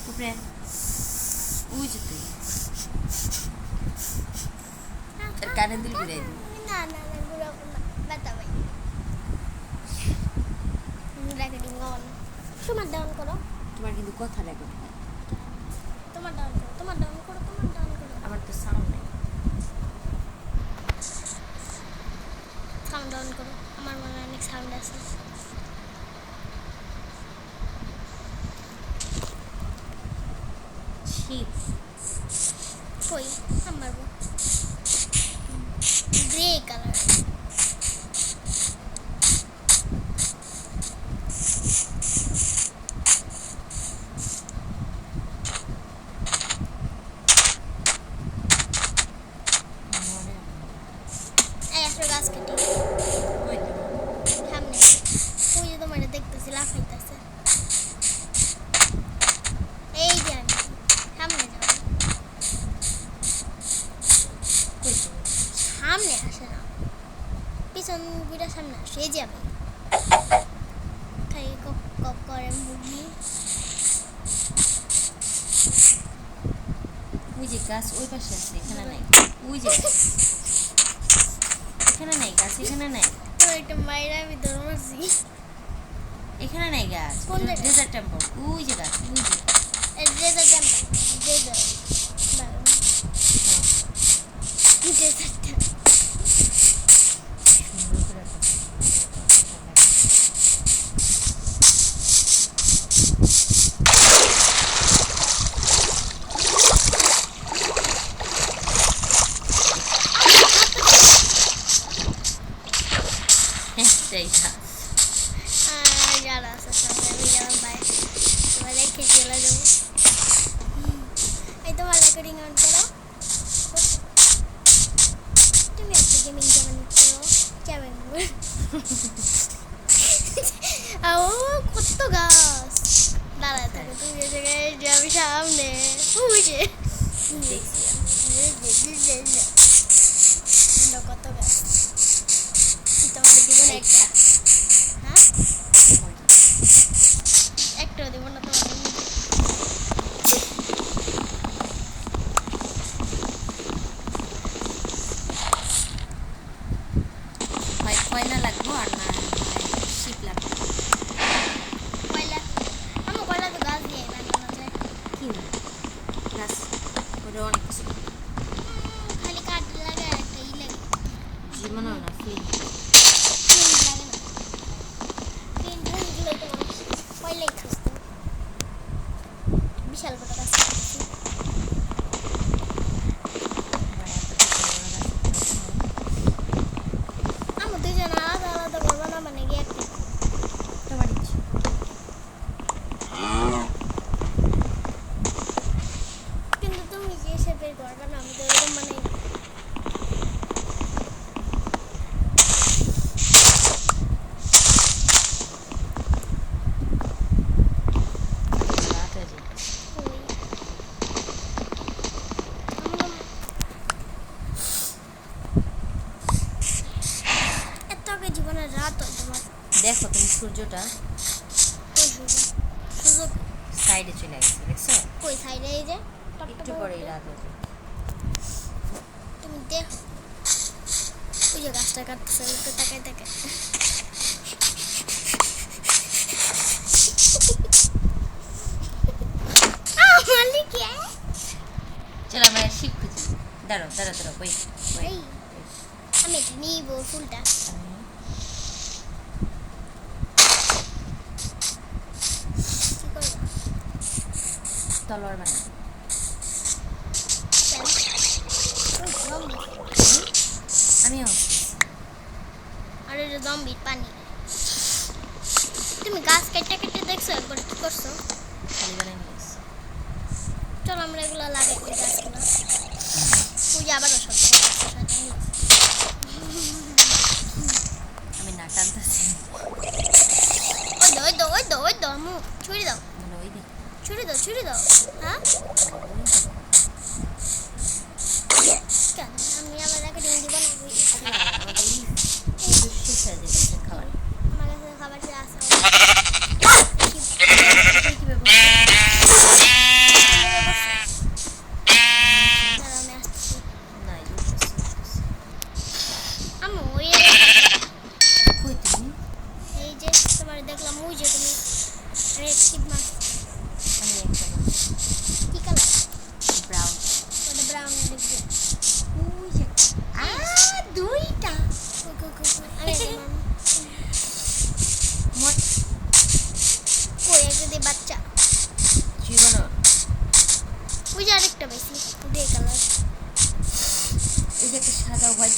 উপরে ওই যে তুই তোর কানে দিল ঘুরে দিই না না না ঘুরাবো না ব্যথা ভাই রেকর্ডিং অন তোমার ডাউন করো তোমার কিন্তু কথা রেকর্ড হয় তোমার ডাউন করো তোমার ডাউন করো তোমার ডাউন করো আমার তো সাউন্ড নেই সাউন্ড ডাউন করো আমার মনে অনেক সাউন্ড আছে শীত কই আমার গ্রে কালার গাছ কেটে সামনে ওই যে তোমার দেখতেছি লাফাইতেছে এই যে আমি সামনে যাও সামনে আসে না পিছন ঘুরে সামনে আসে এই যে আমি খাই কপ কপ করে মুরগি ওই যে গাছ ওই পাশে আছে এখানে নাই ওই যে এখানে নাই গাছ এখানে নাই তো একটা মাইরা আমি ধরে মারছি এখানে নাই গাছ কোন জায়গায়? ডেজার্ট টেম্পল ওই যে গাছ ওই যে ডেজার্ট টেম্পল ডেজার্ট সেই গাছ যারা আছে সামনে আমি যেমন ভাই তোমার রেখে চলে যাবো এই তোমার রেকর্ডিং অন করো তুমি একটা গেমিং যেমন করো কেমন ও কত গাছ দাঁড়ায় থাকে তুমি যে জায়গায় যাবি সামনে বুঝে দেখছি কত গাছ তোমার জীবনে একটা হ্যাঁ একটাও দিব না তোমার হয় কয়লা লাগবো আর না শিপ লাগবে কয়লা আমার কয়লা তো গাছ দিয়ে বানানো যায় কি না গাছ ওটা অনেক কিছু খালি কাঠ লাগে আর একটা লাগে জীবনও না ফিল লাগে না কিন্তু এগুলো তো কয়লাই খুঁজতো বিশাল বড় গাছ আমার দুজন আলাদা আলাদা করবো না মানে গিয়ে একটা তোমার ইচ্ছে কিন্তু তুমি যে শেপের করবে না আমি তো এরকম মানে রাত হয়ে যায় এত আগে জীবনের রাত হয় তোমার দেখো তুমি সূর্যটা কই সুযোগ সাইডে চলে গেছে দেখছো কই সাইডে এই যে একটু পরেই রাত হয়ে যাবে তুমি দেখো ওই যে গাছটা কাটতেছে একটু তাকাই তাকাই মালিক চলো আমরা শিপ খুঁজি দাঁড়ো দাঁড়ো দাঁড়ো ওয়েট এই আমি এটা নিব ফুলটা কি করবো তলোয়ার বানাবো আমিও আর এটা জম্বির পানি তুমি গাছ কেটে কেটে দেখছো একবার কি করছো খালি বানাই নিয়েছি চলো আমরা এগুলো লাগাই করি গাছগুলো ওই যে আবারও শব্দ করতেছে আমি না টানতেছি ওই দাও আমু ছুরি দাও মানে ওই দিক ছুরি দাও হ্যাঁ কেন আমি আবার রেকর্ডিং দিব না শেষ হয়ে যেতেছে খাবার আমার কাছে খাবার আছে কিভাবে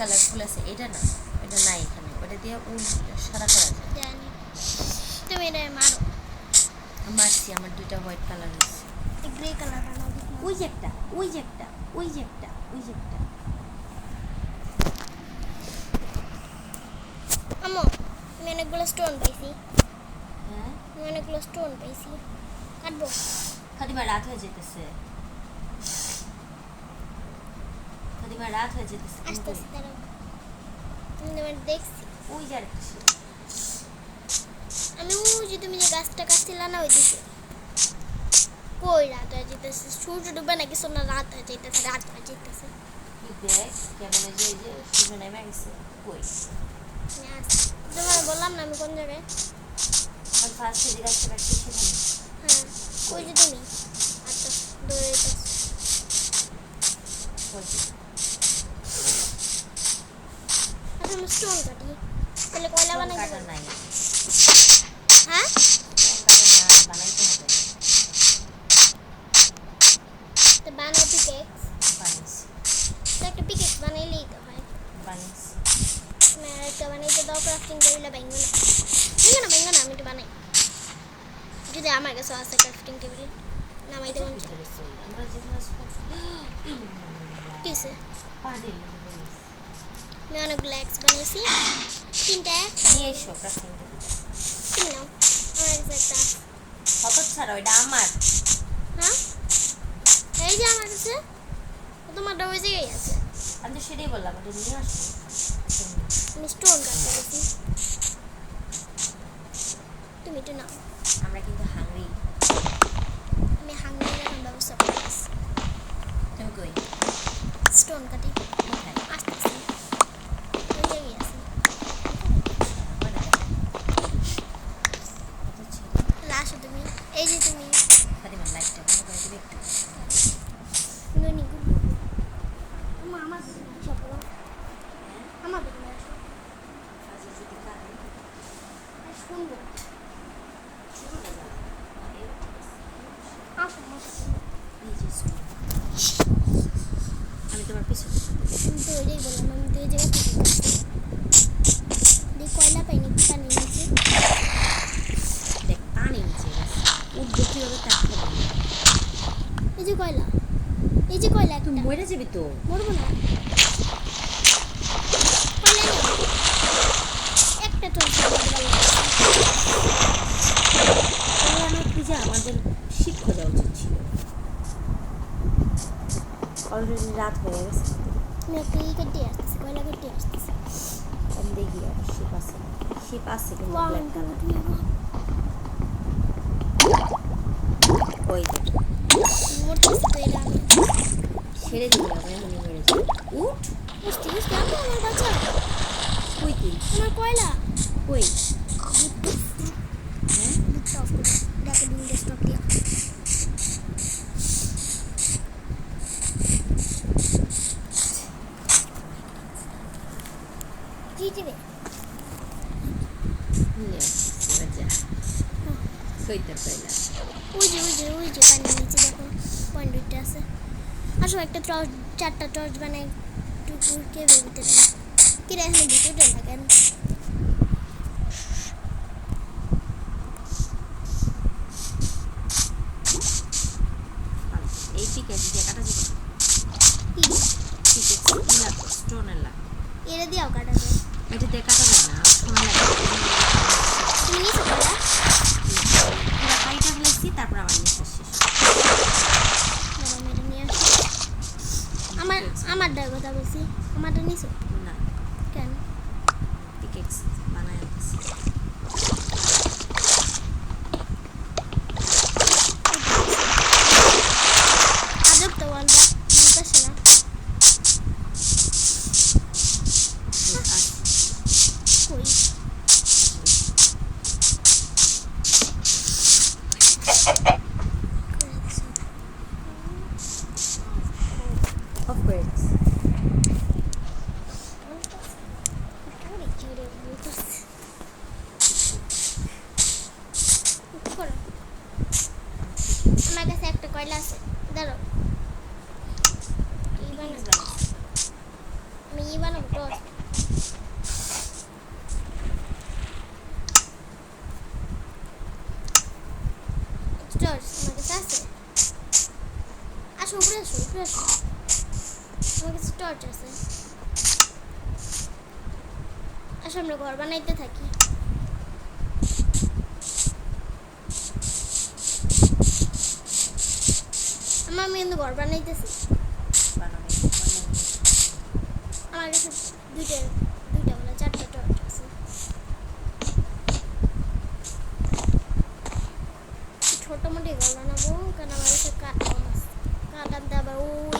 কালারফুল আছে, এটা না, এটা নাই এখানে, ওটা দিয়ে উল সাদা করা যায়। জানি তুমি এটা মারো মারছি, আমার দুইটা হোয়াইট কালার আছে। গ্রে কালার বানাও ওই যে একটা, ওই যে একটা, ওই যে একটা, ওই যে একটা। আম্মু আমি অনেকগুলো স্টোন পাইছি, হ্যাঁ আমি অনেকগুলো স্টোন পাইছি, কাটবো? ফাতিমা রাত হয়ে যেতেছে, ফাতিমা রাত হয়ে যেতেছে। আস্তে আস্তে দাঁড়াও, আমি তোমার দেখছি। ওই যে আরেকটা ছিল। আমি ওই যে তুমি যে গাছটা কাটছিলা না ওই দিকে। কই রাত হয়ে যেতেছে? সূর্য ডুবে নাকি সোনা রাত হয়ে যেতেছে, রাত হয়ে যেতেছে। তুই দেখ কেমন, এই যে এই যে সূর্য নেমে গেছে। কই আমি আসছি। তোমার বললাম না আমি কোন জায়গায়। আমি ফার্স্টে যে গাছটা কাটছি সেখানে। হ্যাঁ ওই যে তুমি আচ্ছা দৌড়ে যেতেছ। কই? আচ্ছা আমি স্টোন কাটি, তাহলে কয়লা কোন বানাই কাটা দেবো। নাই, হ্যাঁ কোন কাটা না, বানাইতে হবে। তো বানাও পিকেক্স, বানিয়েছি, তো একটা পিকেক্স বানাইলেই তো হয়। বানিয়েছি। তুমি আর একটা বানাইতে দাও, ক্রাফটিং টেবিলে ভেঙো না, ভেঙো না, ভেঙো না, আমি একটু বানাই। যদি আমার কাছে আছে ক্রাফটিং টেবিল নামাই দেবো। ভিতরে চল, আমরা যেখানে কিসে পানি আমি অনেকগুলো এক্স বানিয়েছি, 3টা এক্স নিয়ে এসো ক্রাফটিং টেবিল। তুমি নাও, আমার কাছে একটা আছে। কত ছাড়া, ওইটা আমার। হ্যাঁ এই যে আমার কাছে, তোমারটা ওই জায়গায় আছে। আমি তো সেটাই বললাম, ওটা নিয়ে আসো। আমি স্টোন কাটতে গেছি, তুমি একটু নাও। আমরা কিন্তু হাংরি। আমি হাঙ্গার এখন ব্যবস্থা করতেছি, তুমি কই? স্টোন কাটি কোথায়? আস্তে আস্তে ওই জায়গায় আছে। কত ছিল? লাস্ট তুমি এই যে তুমি ফাতিমা লাইটটা বন্ধ করে দিবে একটু। ননি আমার সব আমার দেখুন আচ্ছা, যদি কাটে, শুনবো শুরু না যাবে। এই যে শুনো। আমি তোমার পিছনে। আমি তো ওইটাই বললাম, আমি তো এই জায়গা থেকে বলছি। দিয়ে কয়লা পাইনি, কি পানি নিয়েছি। দেখ পানি নিচে গেছে, উঠবে কীভাবে তাকে বলি। এই যে কয়লা, এই যে কয়লা একটা, তুই মরে যাবি তো। মরবো না, কয়লা নেই একটা তো তাহলে আমার কি যে আমাদের শিক্ষা দেওয়া উচিত ছিল। অলরেডি রাত হয়ে গেছে। আমি একটা ই কেটে আসতেছি, কয়লা কেটে আসতেছি। আমি দেখি আর শিপ আছে, শিপ আছে কিন্তু ওয়াও ব্ল্যাক কালার। ওই দেখ, মরতেছি তো এটা আমি ছেড়ে দিবি আমার মনে মরে যাবে। উঠ, বুঝতে বুঝতে আমি আমার বাচ্চা কই তুই? আমার কয়লা কই? হ্যাঁ বুকটা অফ করে ডাকে দিন ডেস্কটপ দিয়া কি দিবে নিয়ে আসছিস, এবার যা। কই তোর কইলা? ওই যে পানির নিচে দেখো পয়েন্ট দুইটা আছে। আসো একটা টর্চ, 4টা টর্চ বানাই টুকুর কে বেরোতে দেয় কি রে, এখন ভিতরে না কেন? এই পিকেজ দিয়ে কাটা যাবে না। কি পিকেজ ইলা স্টোনের লা, এরে দিয়াও কাটা যায়, এটা দিয়ে কাটা যায় না, আর সময় লাগে। তুমি নিয়েছো কয়লা? পুরো কাইটা ফেলেছি, তারপর আমার নিঃশ্বাস শেষ। দাঁড়াও, আমি এটা নিয়ে আসি। আমারটার কথা বলছি, আমারটা নিয়েছো না, কেন? পিকেজ বানায় আনতেছি। আজব তো ওয়ালটা বুঝতেছে না। কই অফ করে দিচ্ছি। আমার কাছে একটা কয়লা আছে, দাঁড়াও আমি ই বানাবো টর্চ। কাছে আছে? আসো উপরে আসো, উপরে আসো। আমার কাছে টর্চ আছে। আসো আমরা ঘর বানাইতে থাকি। আমি কিন্তু ঘর বানাইতেছি। বানাবে আমার কাছে দুইটা দুইটা বলে চারটা টর্চ আছে। ছোট মোটি ঘর বানাবো, কারণ আমার কাছে কাঠ কম আছে। কাঠ আনতে আবার ওই